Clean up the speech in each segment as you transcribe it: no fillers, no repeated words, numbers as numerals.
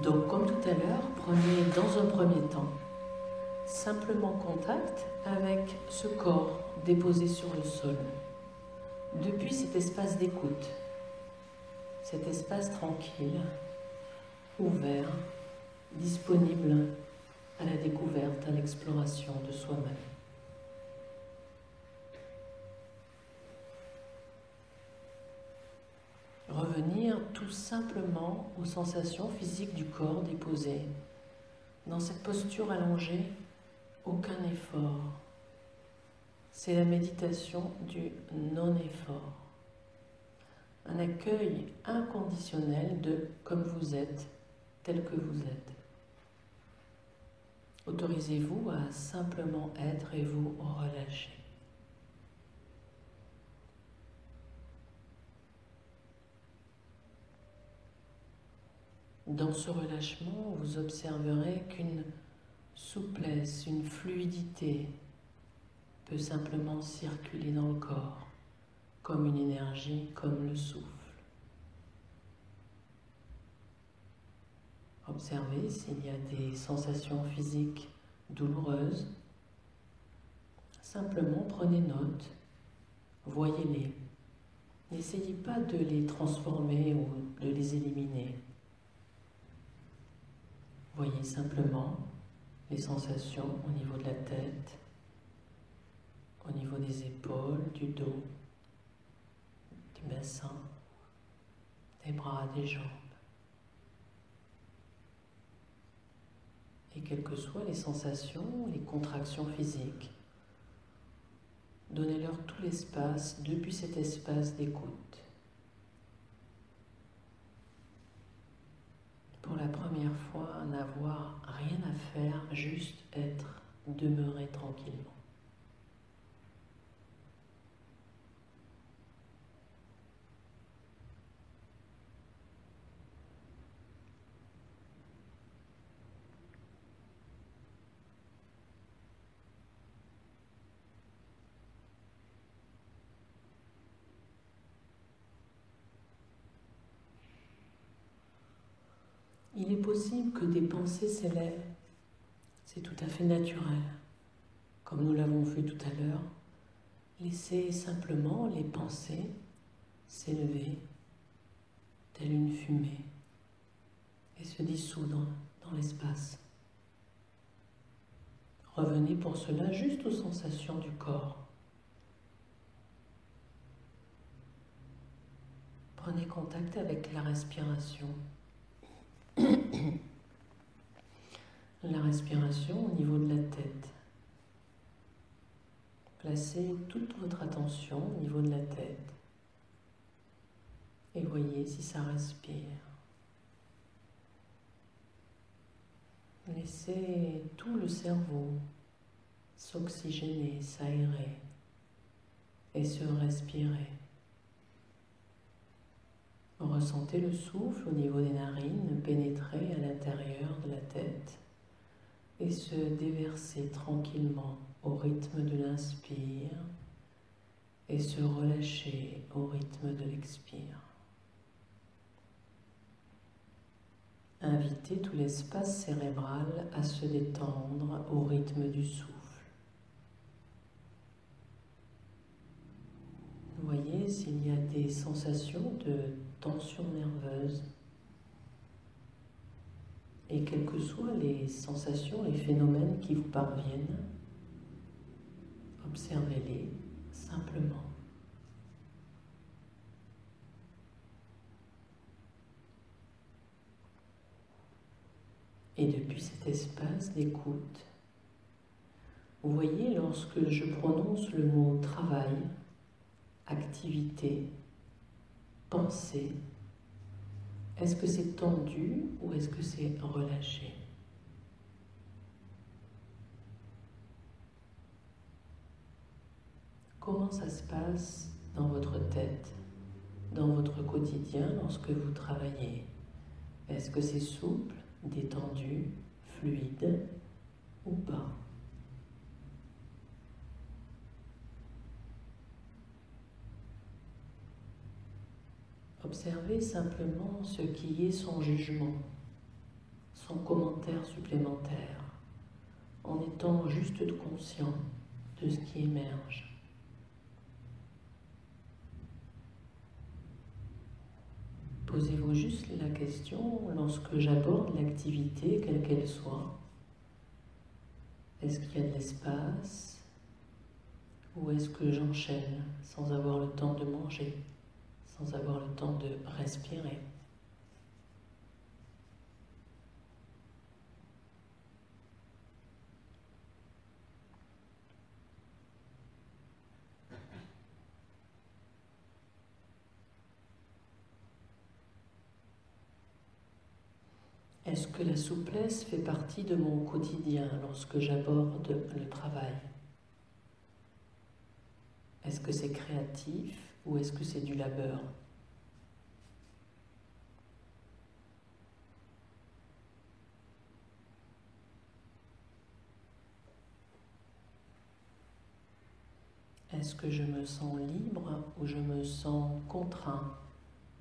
Donc, comme tout à l'heure, prenez dans un premier temps simplement contact avec ce corps déposé sur le sol, depuis cet espace d'écoute, cet espace tranquille, ouvert, disponible à la découverte, à l'exploration de soi-même. Revenir tout simplement aux sensations physiques du corps déposé. Dans cette posture allongée, aucun effort. C'est la méditation du non-effort. Un accueil inconditionnel de comme vous êtes, tel que vous êtes. Autorisez-vous à simplement être et vous relâcher. Dans ce relâchement, vous observerez qu'une souplesse, une fluidité peut simplement circuler dans le corps, comme une énergie, comme le souffle. Observez s'il y a des sensations physiques douloureuses. Simplement prenez note, voyez-les. N'essayez pas de les transformer ou de les éliminer. Voyez simplement les sensations au niveau de la tête, au niveau des épaules, du dos, du bassin, des bras, des jambes. Et quelles que soient les sensations, les contractions physiques, donnez-leur tout l'espace depuis cet espace d'écoute. Pour la première fois, n'avoir rien à faire, juste être, demeurer tranquillement. Il est possible que des pensées s'élèvent, c'est tout à fait naturel. Comme nous l'avons vu tout à l'heure, laissez simplement les pensées s'élever, telle une fumée, et se dissoudre dans l'espace. Revenez pour cela juste aux sensations du corps. Prenez contact avec la respiration. La respiration au niveau de la tête. Placez toute votre attention au niveau de la tête et voyez si ça respire. Laissez tout le cerveau s'oxygéner, s'aérer et se respirer. Ressentez le souffle au niveau des narines pénétrer à l'intérieur de la tête et se déverser tranquillement au rythme de l'inspire et se relâcher au rythme de l'expire. Invitez tout l'espace cérébral à se détendre au rythme du souffle. Voyez s'il y a des sensations de tension nerveuse et quelles que soient les sensations, les phénomènes qui vous parviennent, observez-les simplement. Et depuis cet espace d'écoute, vous voyez, lorsque je prononce le mot travail, activité, pensée, est-ce que c'est tendu ou est-ce que c'est relâché? Comment ça se passe dans votre tête, dans votre quotidien lorsque vous travaillez? Est-ce que c'est souple, détendu, fluide ou pas? Observez simplement ce qui est son jugement. sans commentaire supplémentaire, en étant juste conscient de ce qui émerge. Posez-vous juste la question lorsque j'aborde l'activité, quelle qu'elle soit. Est-ce qu'il y a de l'espace ou est-ce que j'enchaîne sans avoir le temps de manger, sans avoir le temps de respirer ? Est-ce que la souplesse fait partie de mon quotidien lorsque j'aborde le travail ? Est-ce que c'est créatif ou est-ce que c'est du labeur ? Est-ce que je me sens libre ou je me sens contraint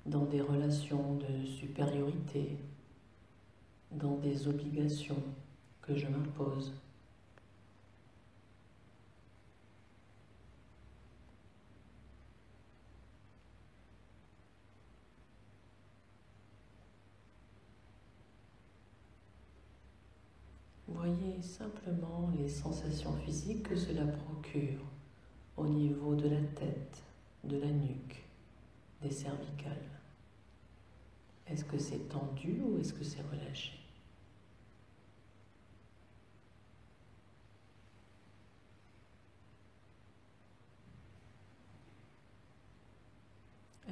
dans des relations de supériorité, dans des obligations que je m'impose ? Voyez simplement les sensations physiques que cela procure au niveau de la tête, de la nuque, des cervicales. Est-ce que c'est tendu ou est-ce que c'est relâché ?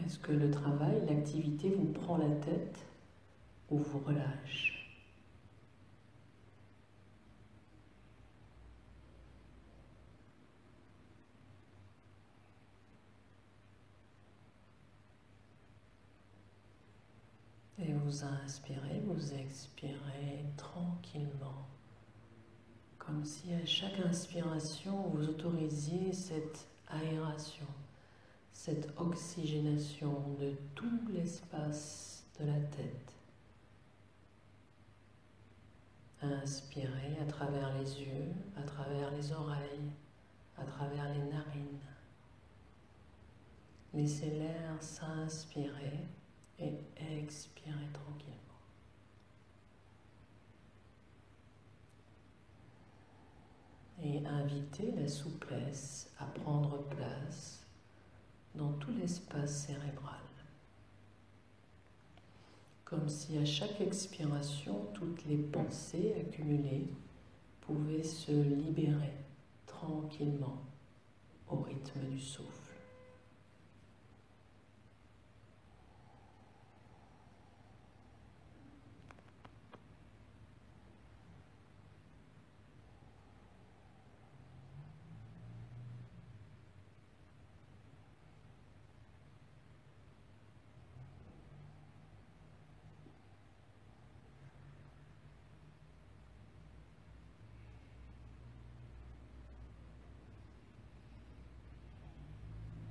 Est-ce que le travail, l'activité vous prend la tête ou vous relâche ? Et vous inspirez, vous expirez tranquillement, comme si à chaque inspiration vous autorisiez cette aération, cette oxygénation de tout l'espace de la tête. Inspirez à travers les yeux, à travers les oreilles, à travers les narines. Laissez l'air s'inspirer et expirer tranquillement. Et invitez la souplesse à prendre place dans tout l'espace cérébral. Comme si à chaque expiration, toutes les pensées accumulées pouvaient se libérer tranquillement au rythme du souffle.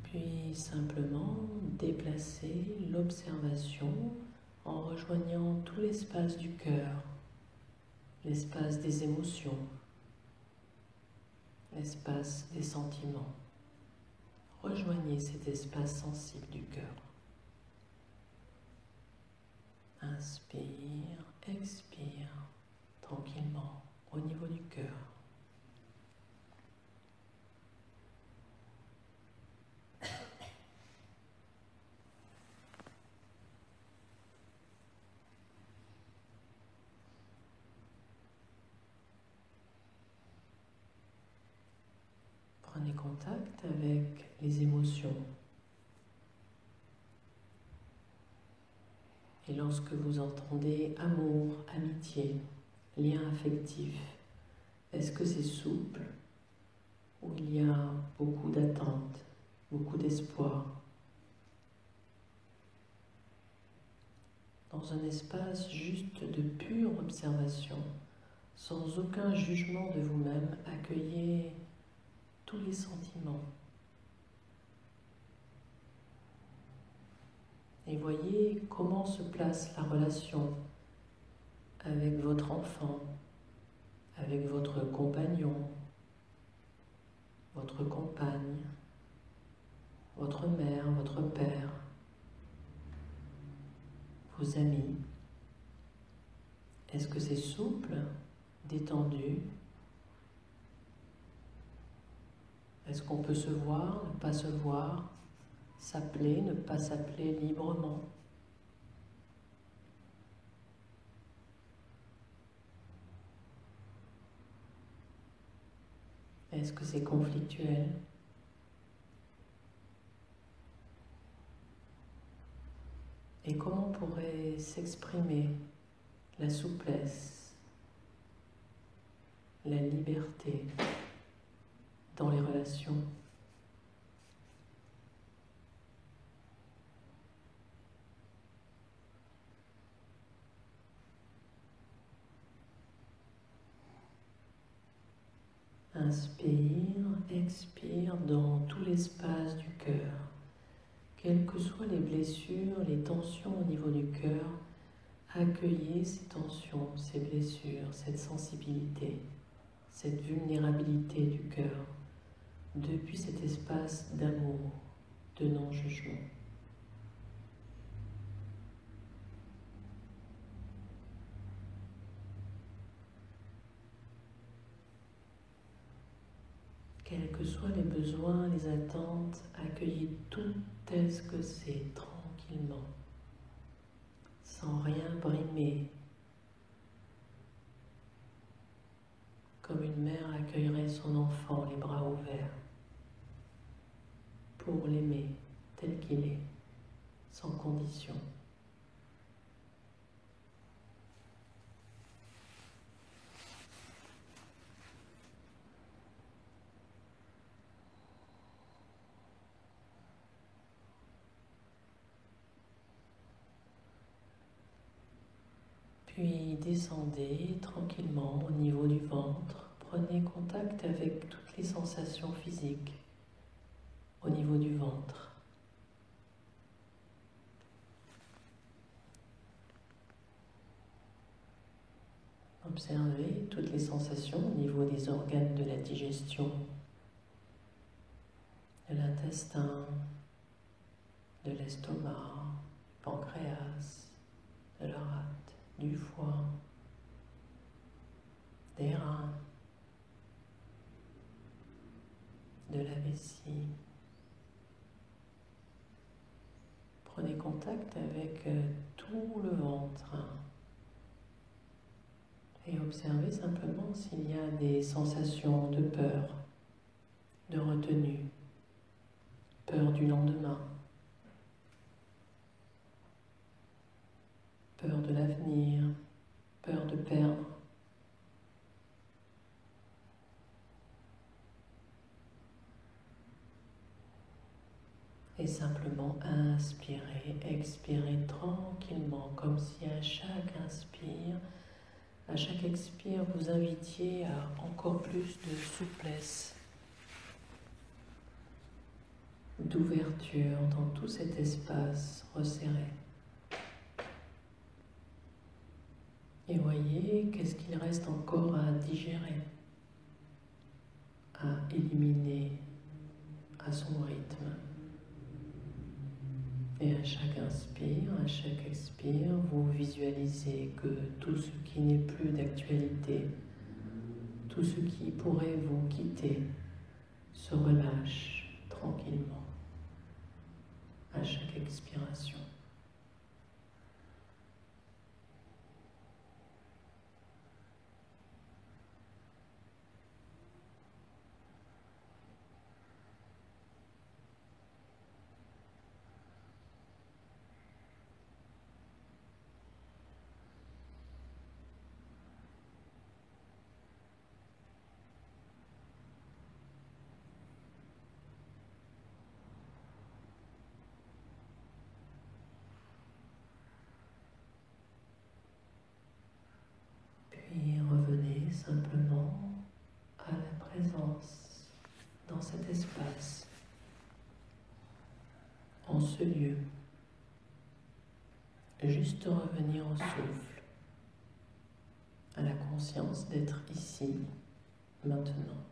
Puis simplement déplacer l'observation en rejoignant tout l'espace du cœur, l'espace des émotions, l'espace des sentiments. Rejoignez cet espace sensible du cœur. Inspire, expire tranquillement au niveau du cœur. Prenez contact avec les émotions. Et lorsque vous entendez amour, amitié, lien affectif, est-ce que c'est souple ou il y a beaucoup d'attente, beaucoup d'espoir? Dans un espace juste de pure observation, sans aucun jugement de vous-même, accueillez tous les sentiments. Et voyez comment se place la relation avec votre enfant, avec votre compagnon, votre compagne, votre mère, votre père, vos amis. Est-ce que c'est souple, détendu? Est-ce qu'on peut se voir, ne pas se voir, s'appeler, ne pas s'appeler librement? Est-ce que c'est conflictuel? Et comment pourrait s'exprimer la souplesse, la liberté dans les relations? Inspire, expire dans tout l'espace du cœur. Quelles que soient les blessures, les tensions au niveau du cœur, accueillez ces tensions, ces blessures, cette sensibilité, cette vulnérabilité du cœur depuis cet espace d'amour, de non-jugement. Quels que soient les besoins, les attentes, accueillez tout tel que c'est, tranquillement, sans rien brimer, comme une mère accueillerait son enfant les bras ouverts, pour l'aimer tel qu'il est, sans condition. Puis descendez tranquillement au niveau du ventre. Prenez contact avec toutes les sensations physiques au niveau du ventre. Observez toutes les sensations au niveau des organes de la digestion, de l'intestin, de l'estomac, du pancréas, de la rate, du foie, des reins, de la vessie. Prenez contact avec tout le ventre et observez simplement s'il y a des sensations de peur, de retenue, peur du lendemain, peur de l'avenir, peur de perdre. Et simplement inspirez, expirez tranquillement, comme si à chaque inspire, à chaque expire, vous invitiez à encore plus de souplesse, d'ouverture dans tout cet espace resserré. Et voyez qu'est-ce qu'il reste encore à digérer, à éliminer à son rythme. Et à chaque inspire, à chaque expire, vous visualisez que tout ce qui n'est plus d'actualité, tout ce qui pourrait vous quitter, se relâche tranquillement à chaque expiration. Puis revenez simplement à la présence dans cet espace, en ce lieu. Juste revenir au souffle. à la conscience d'être ici, maintenant.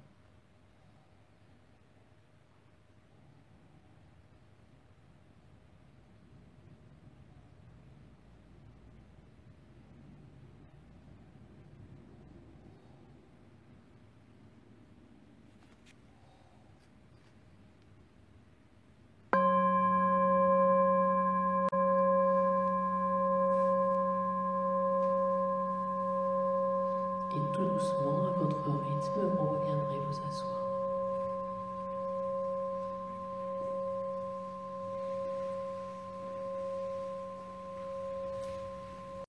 Et tout doucement, à votre rythme, vous reviendrez vous asseoir.